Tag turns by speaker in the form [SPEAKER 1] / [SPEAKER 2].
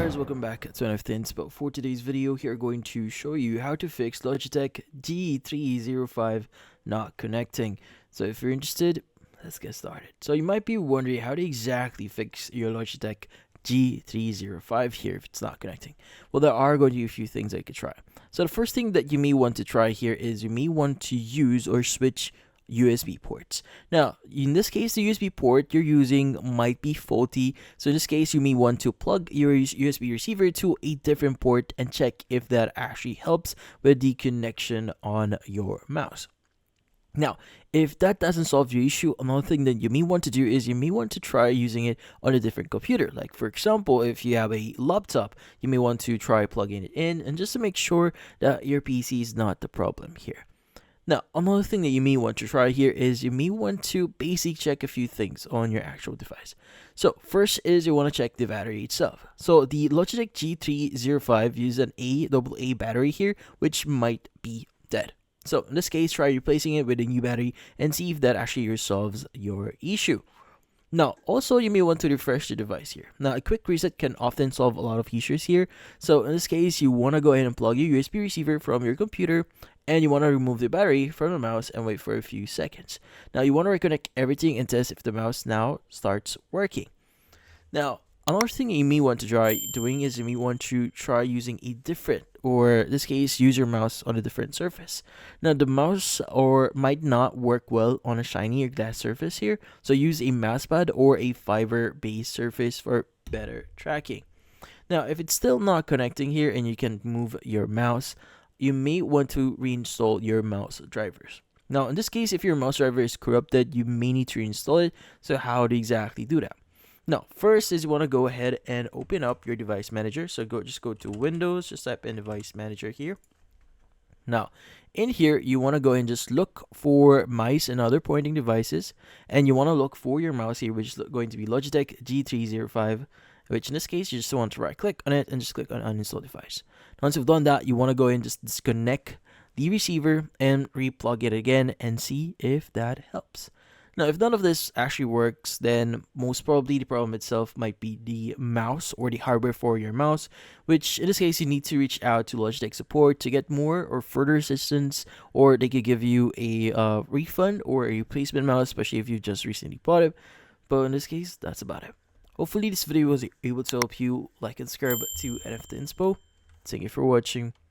[SPEAKER 1] guys, welcome back to another things. But for today's video, here going to show you how to fix Logitech G305 not connecting. So if you're interested, let's get started. So you might be wondering how to exactly fix your Logitech G305 here if it's not connecting. Well, there are going to be a few things I could try. So the first thing that you may want to try here is you may want to use or switch USB ports. Now, in this case, the USB port you're using might be faulty. So in this case, you may want to plug your USB receiver to a different port and check if that actually helps with the connection on your mouse. Now, if that doesn't solve your issue, another thing that you may want to do is you may want to try using it on a different computer. Like, for example, if you have a laptop, you may want to try plugging it in and just to make sure that your PC is not the problem here. Now, another thing that you may want to try here is you may want to basically check a few things on your actual device. So first is you want to check the battery itself. So the Logitech G305 uses an AA battery here, which might be dead. So in this case, try replacing it with a new battery and see if that actually resolves your issue. Now, also you may want to refresh the device here. Now, a quick reset can often solve a lot of issues here. So in this case, you want to go ahead and plug your USB receiver from your computer and you want to remove the battery from the mouse and wait for a few seconds. Now, you want to reconnect everything and test if the mouse now starts working. Now, another thing you may want to try doing is you may want to try using a different, or in this case, use your mouse on a different surface. Now, the mouse might not work well on a shiny or glass surface here, so use a mouse pad or a fiber-based surface for better tracking. Now, if it's still not connecting here and you can move your mouse, you may want to reinstall your mouse drivers. Now, in this case, if your mouse driver is corrupted, you may need to reinstall it. So how to exactly do that? Now, first is you want to go ahead and open up your device manager. So just go to Windows, just type in device manager here. Now, in here, you want to go and just look for mice and other pointing devices. And you want to look for your mouse here, which is going to be Logitech G305, which in this case, you just want to right click on it and just click on uninstall device. Once you've done that, you want to go and just disconnect the receiver and replug it again and see if that helps. Now, if none of this actually works, then most probably the problem itself might be the mouse or the hardware for your mouse, which in this case, you need to reach out to Logitech support to get more or further assistance, or they could give you a refund or a replacement mouse, especially if you just recently bought it. But in this case, that's about it. Hopefully this video was able to help you. Like and subscribe to NFT Inspo. Thank you for watching.